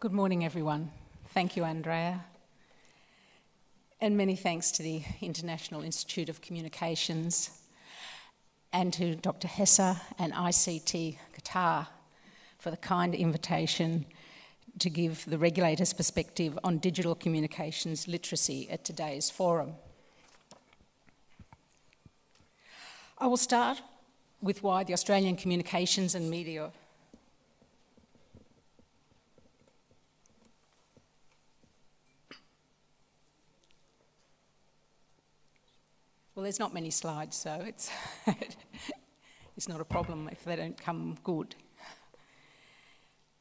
Good morning, everyone. Thank you, Andrea. And many thanks to the International Institute of Communications and to Dr. Hessa and ICT Qatar for the kind invitation to give the regulator's perspective on digital communications literacy at today's forum. I will start with why the Australian Communications and Media Well, there's not many slides, so it's not a problem if they don't come good.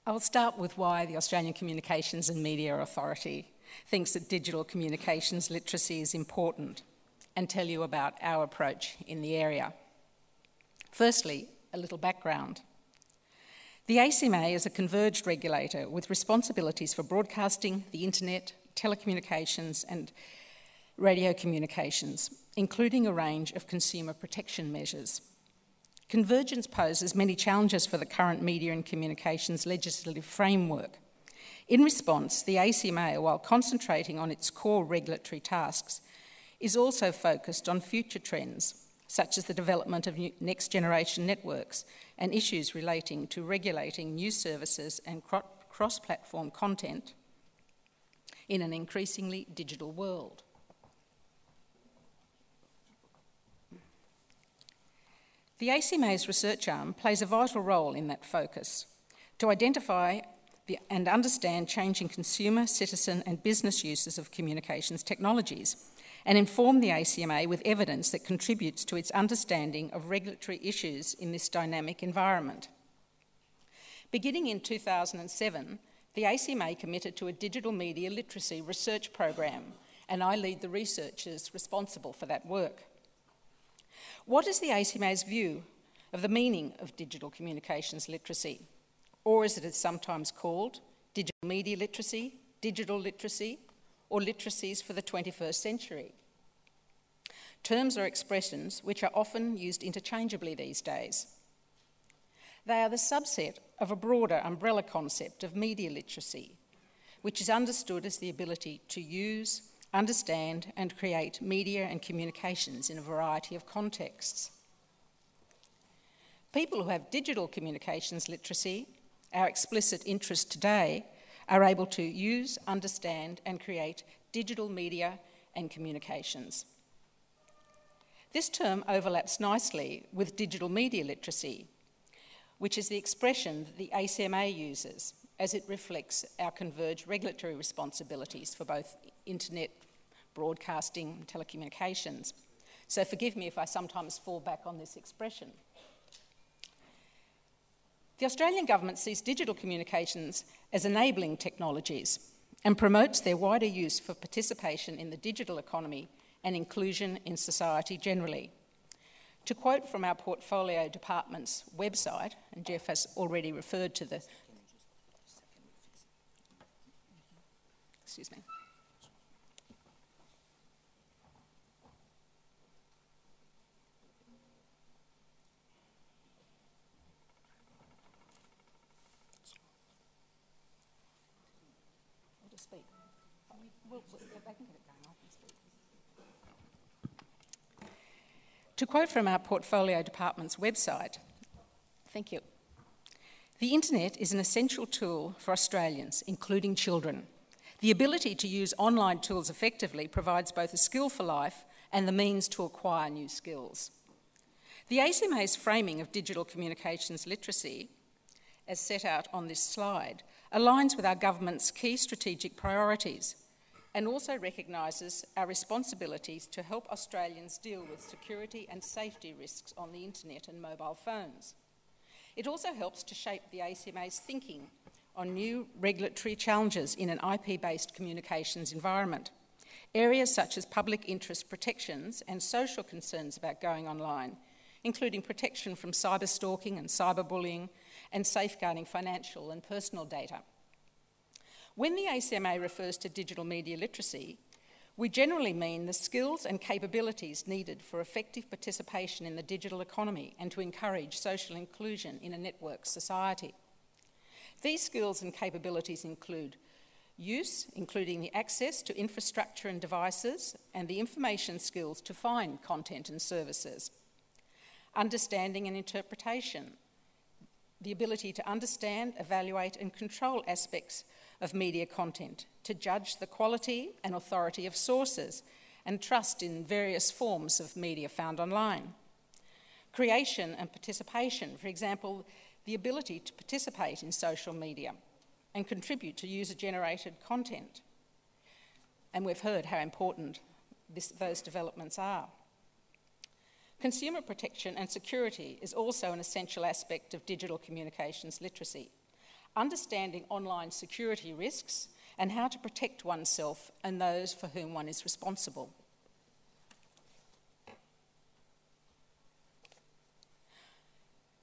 I'll start with why the Australian Communications and Media Authority thinks that digital communications literacy is important and tell you about our approach in the area. Firstly, a little background. The ACMA is a converged regulator with responsibilities for broadcasting, the internet, telecommunications and radio communications, including a range of consumer protection measures. Convergence poses many challenges for the current media and communications legislative framework. In response, the ACMA, while concentrating on its core regulatory tasks, is also focused on future trends, such as the development of next-generation networks and issues relating to regulating new services and cross-platform content in an increasingly digital world. The ACMA's research arm plays a vital role in that focus to identify and understand changing consumer, citizen and business uses of communications technologies and inform the ACMA with evidence that contributes to its understanding of regulatory issues in this dynamic environment. Beginning in 2007, the ACMA committed to a digital media literacy research program, and I lead the researchers responsible for that work. What is the ACMA's view of the meaning of digital communications literacy, or as it is sometimes called, digital media literacy, digital literacy, or literacies for the 21st century? Terms or expressions which are often used interchangeably these days. They are the subset of a broader umbrella concept of media literacy, which is understood as the ability to use, understand and create media and communications in a variety of contexts. People who have digital communications literacy, our explicit interest today, are able to use, understand and create digital media and communications. This term overlaps nicely with digital media literacy, which is the expression that the ACMA uses as it reflects our converged regulatory responsibilities for both internet, broadcasting and telecommunications. So forgive me if I sometimes fall back on this expression. The Australian government sees digital communications as enabling technologies and promotes their wider use for participation in the digital economy and inclusion in society generally. To quote from our portfolio department's website, and Jeff has already referred to the... Excuse me. Speak. Well, they can get it going. I can speak. To quote from our portfolio department's website, thank you. The internet is an essential tool for Australians, including children. The ability to use online tools effectively provides both a skill for life and the means to acquire new skills. The ACMA's framing of digital communications literacy, as set out on this slide, aligns with our government's key strategic priorities and also recognises our responsibilities to help Australians deal with security and safety risks on the internet and mobile phones. It also helps to shape the ACMA's thinking on new regulatory challenges in an IP-based communications environment. Areas such as public interest protections and social concerns about going online, including protection from cyber stalking and cyberbullying, and safeguarding financial and personal data. When the ACMA refers to digital media literacy, we generally mean the skills and capabilities needed for effective participation in the digital economy and to encourage social inclusion in a networked society. These skills and capabilities include use, including the access to infrastructure and devices, and the information skills to find content and services. Understanding and interpretation, the ability to understand, evaluate, and control aspects of media content, to judge the quality and authority of sources, and trust in various forms of media found online. Creation and participation, for example, the ability to participate in social media and contribute to user-generated content. And we've heard how important those developments are. Consumer protection and security is also an essential aspect of digital communications literacy. Understanding online security risks and how to protect oneself and those for whom one is responsible.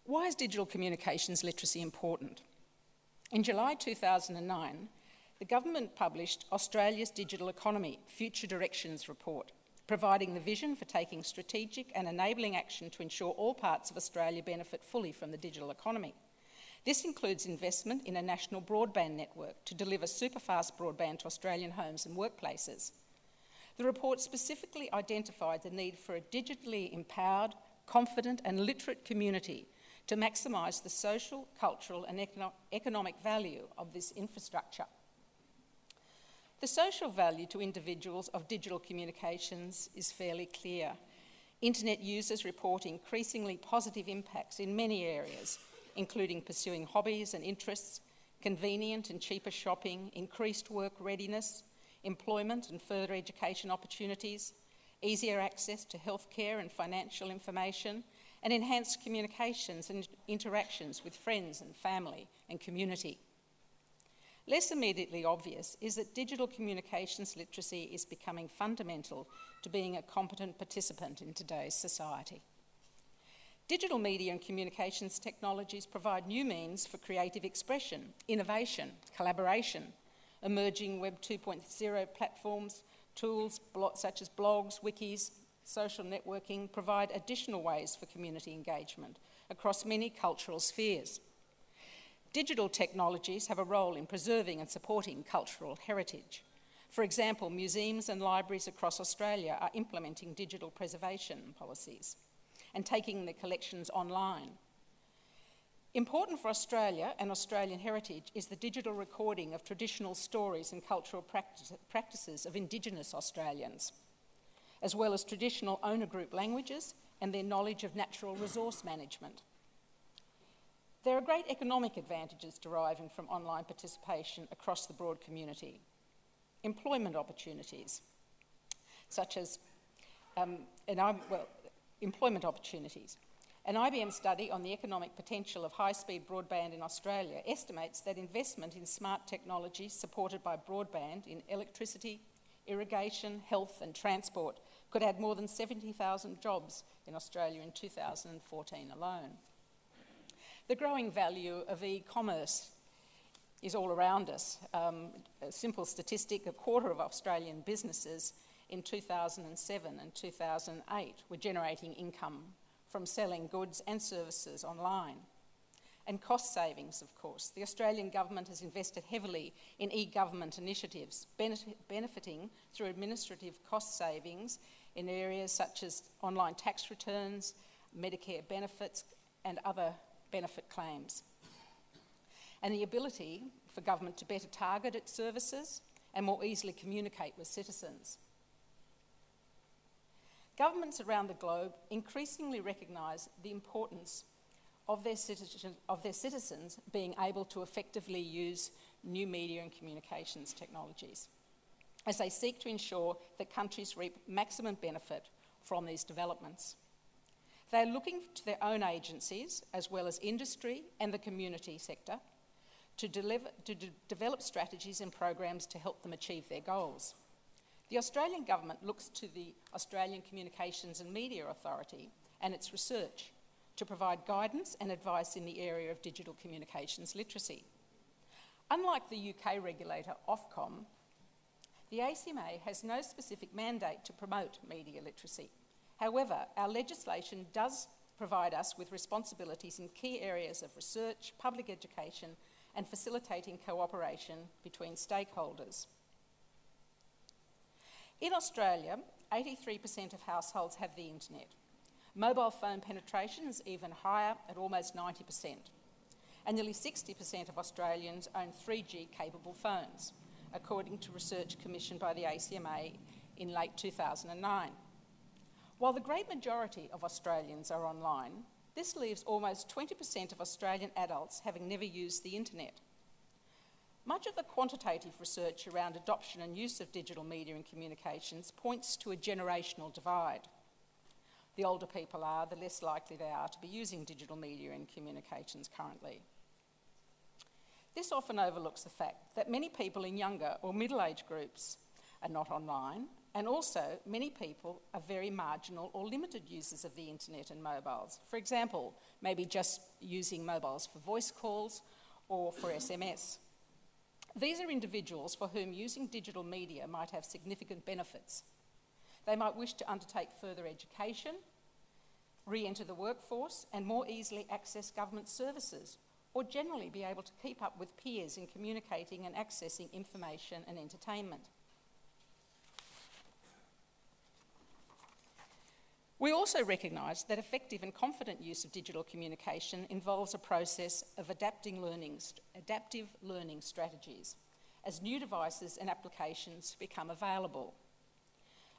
Why is digital communications literacy important? In July 2009, the government published Australia's Digital Economy Future Directions Report, providing the vision for taking strategic and enabling action to ensure all parts of Australia benefit fully from the digital economy. This includes investment in a national broadband network to deliver superfast broadband to Australian homes and workplaces. The report specifically identified the need for a digitally empowered, confident and literate community to maximise the social, cultural and economic value of this infrastructure. The social value to individuals of digital communications is fairly clear. Internet users report increasingly positive impacts in many areas, including pursuing hobbies and interests, convenient and cheaper shopping, increased work readiness, employment and further education opportunities, easier access to healthcare and financial information, and enhanced communications and interactions with friends and family and community. Less immediately obvious is that digital communications literacy is becoming fundamental to being a competent participant in today's society. Digital media and communications technologies provide new means for creative expression, innovation, collaboration. Emerging Web 2.0 platforms, tools such as blogs, wikis, social networking provide additional ways for community engagement across many cultural spheres. Digital technologies have a role in preserving and supporting cultural heritage. For example, museums and libraries across Australia are implementing digital preservation policies and taking their collections online. Important for Australia and Australian heritage is the digital recording of traditional stories and cultural practices of Indigenous Australians, as well as traditional owner group languages and their knowledge of natural resource management. There are great economic advantages deriving from online participation across the broad community. Employment opportunities, such as employment opportunities. An IBM study on the economic potential of high-speed broadband in Australia estimates that investment in smart technologies supported by broadband in electricity, irrigation, health and transport could add more than 70,000 jobs in Australia in 2014 alone. The growing value of e-commerce is all around us. A simple statistic, a quarter of Australian businesses in 2007 and 2008 were generating income from selling goods and services online. And cost savings, of course. The Australian government has invested heavily in e-government initiatives, benefiting through administrative cost savings in areas such as online tax returns, Medicare benefits and other benefit claims, and the ability for government to better target its services and more easily communicate with citizens. Governments around the globe increasingly recognise the importance of their citizens being able to effectively use new media and communications technologies, as they seek to ensure that countries reap maximum benefit from these developments. They are looking to their own agencies, as well as industry and the community sector, to develop strategies and programs to help them achieve their goals. The Australian government looks to the Australian Communications and Media Authority and its research to provide guidance and advice in the area of digital communications literacy. Unlike the UK regulator Ofcom, the ACMA has no specific mandate to promote media literacy. However, our legislation does provide us with responsibilities in key areas of research, public education and facilitating cooperation between stakeholders. In Australia, 83% of households have the internet. Mobile phone penetration is even higher at almost 90%. And nearly 60% of Australians own 3G-capable phones, according to research commissioned by the ACMA in late 2009. While the great majority of Australians are online, this leaves almost 20% of Australian adults having never used the internet. Much of the quantitative research around adoption and use of digital media and communications points to a generational divide. The older people are, the less likely they are to be using digital media and communications currently. This often overlooks the fact that many people in younger or middle-aged groups are not online, and also many people are very marginal or limited users of the internet and mobiles. For example, maybe just using mobiles for voice calls or for SMS. These are individuals for whom using digital media might have significant benefits. They might wish to undertake further education, re-enter the workforce, and more easily access government services, or generally be able to keep up with peers in communicating and accessing information and entertainment. We also recognise that effective and confident use of digital communication involves a process of adaptive learning strategies as new devices and applications become available,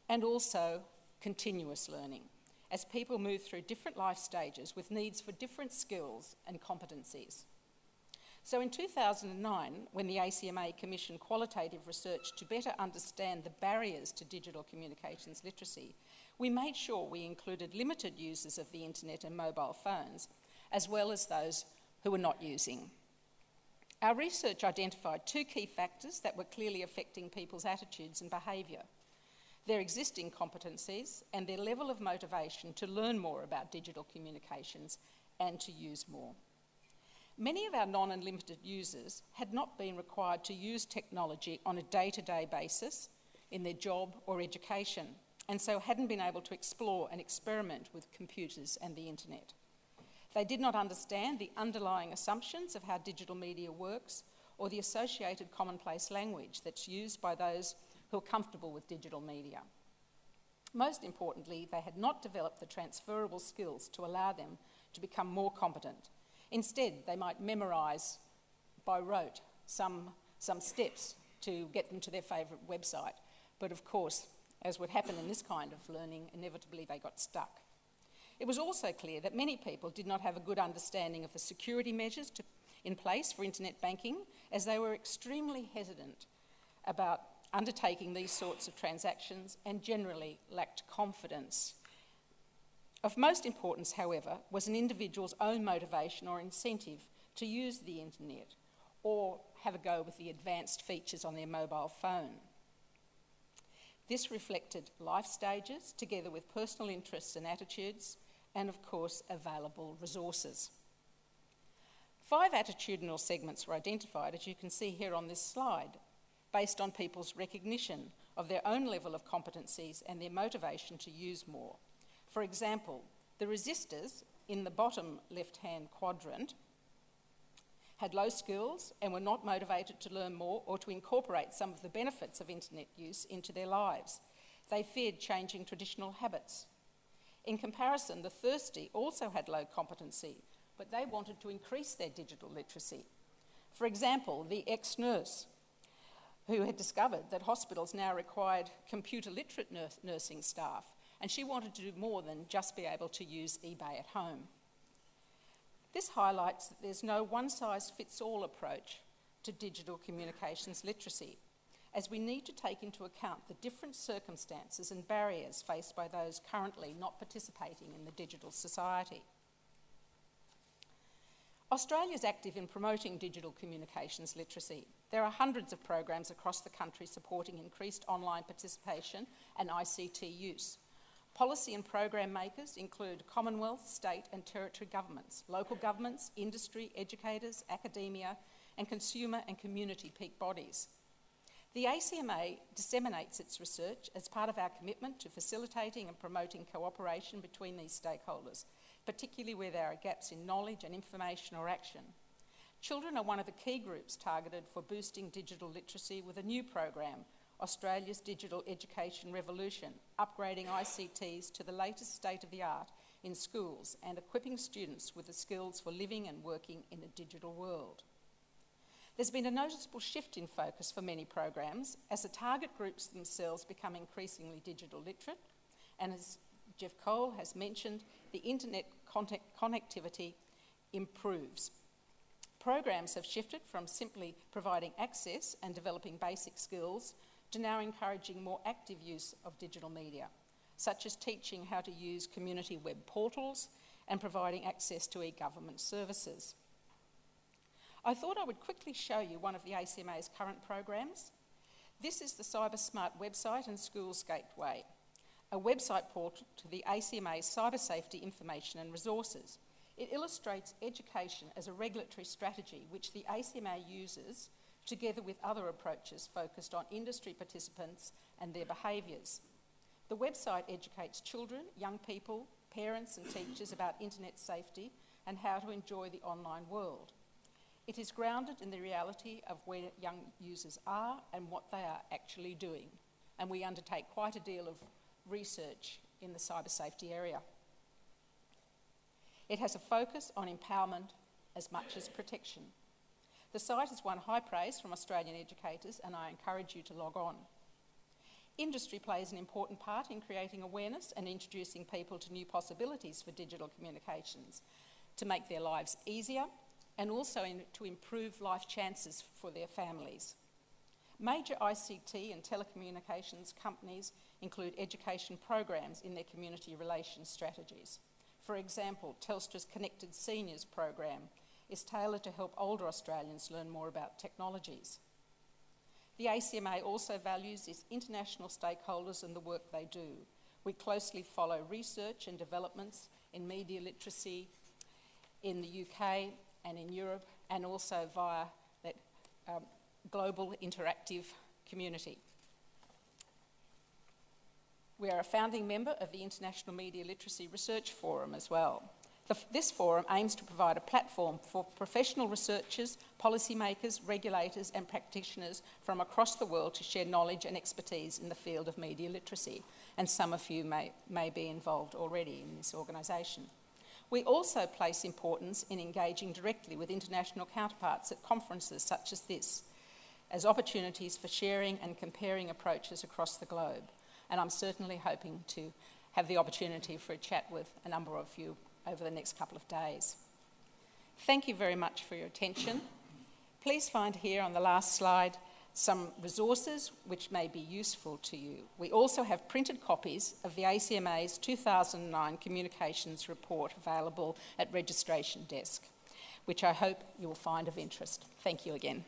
and also continuous learning as people move through different life stages with needs for different skills and competencies. So in 2009, when the ACMA commissioned qualitative research to better understand the barriers to digital communications literacy, we made sure we included limited users of the internet and mobile phones, as well as those who were not using. Our research identified two key factors that were clearly affecting people's attitudes and behaviour: their existing competencies and their level of motivation to learn more about digital communications and to use more. Many of our non-unlimited users had not been required to use technology on a day-to-day basis in their job or education, and so hadn't been able to explore and experiment with computers and the internet. They did not understand the underlying assumptions of how digital media works or the associated commonplace language that's used by those who are comfortable with digital media. Most importantly, they had not developed the transferable skills to allow them to become more competent. Instead, they might memorise by rote some steps to get them to their favourite website. But of course, as would happen in this kind of learning, inevitably they got stuck. It was also clear that many people did not have a good understanding of the security measures in place for internet banking, as they were extremely hesitant about undertaking these sorts of transactions and generally lacked confidence. Of most importance, however, was an individual's own motivation or incentive to use the internet or have a go with the advanced features on their mobile phone. This reflected life stages together with personal interests and attitudes and, of course, available resources. 5 attitudinal segments were identified, as you can see here on this slide, based on people's recognition of their own level of competencies and their motivation to use more. For example, the resistors in the bottom left-hand quadrant had low skills and were not motivated to learn more or to incorporate some of the benefits of internet use into their lives. They feared changing traditional habits. In comparison, the thirsty also had low competency, but they wanted to increase their digital literacy. For example, the ex-nurse who had discovered that hospitals now required computer-literate nursing staff, and she wanted to do more than just be able to use eBay at home. This highlights that there's no one-size-fits-all approach to digital communications literacy, as we need to take into account the different circumstances and barriers faced by those currently not participating in the digital society. Australia is active in promoting digital communications literacy. There are hundreds of programs across the country supporting increased online participation and ICT use. Policy and program makers include Commonwealth, state and territory governments, local governments, industry, educators, academia, and consumer and community peak bodies. The ACMA disseminates its research as part of our commitment to facilitating and promoting cooperation between these stakeholders, particularly where there are gaps in knowledge and information or action. Children are one of the key groups targeted for boosting digital literacy with a new program, Australia's Digital Education Revolution, upgrading ICTs to the latest state-of-the-art in schools and equipping students with the skills for living and working in a digital world. There's been a noticeable shift in focus for many programs as the target groups themselves become increasingly digital literate, and as Jeff Cole has mentioned, the internet connectivity improves. Programs have shifted from simply providing access and developing basic skills to now encouraging more active use of digital media, such as teaching how to use community web portals and providing access to e-government services. I thought I would quickly show you one of the ACMA's current programs. This is the Cybersmart website and Schools Gateway, a website portal to the ACMA's cyber safety information and resources. It illustrates education as a regulatory strategy which the ACMA uses together with other approaches focused on industry participants and their behaviours. The website educates children, young people, parents and teachers about internet safety and how to enjoy the online world. It is grounded in the reality of where young users are and what they are actually doing, and we undertake quite a deal of research in the cyber safety area. It has a focus on empowerment as much as protection. The site has won high praise from Australian educators, and I encourage you to log on. Industry plays an important part in creating awareness and introducing people to new possibilities for digital communications to make their lives easier and also to improve life chances for their families. Major ICT and telecommunications companies include education programs in their community relations strategies. For example, Telstra's Connected Seniors program is tailored to help older Australians learn more about technologies. The ACMA also values its international stakeholders and the work they do. We closely follow research and developments in media literacy in the UK and in Europe, and also via that global interactive community. We are a founding member of the International Media Literacy Research Forum as well. This forum aims to provide a platform for professional researchers, policymakers, regulators and practitioners from across the world to share knowledge and expertise in the field of media literacy, and some of you may be involved already in this organisation. We also place importance in engaging directly with international counterparts at conferences such as this, as opportunities for sharing and comparing approaches across the globe. And I'm certainly hoping to have the opportunity for a chat with a number of you over the next couple of days. Thank you very much for your attention. Please find here on the last slide some resources which may be useful to you. We also have printed copies of the ACMA's 2009 Communications Report available at registration desk, which I hope you will find of interest. Thank you again.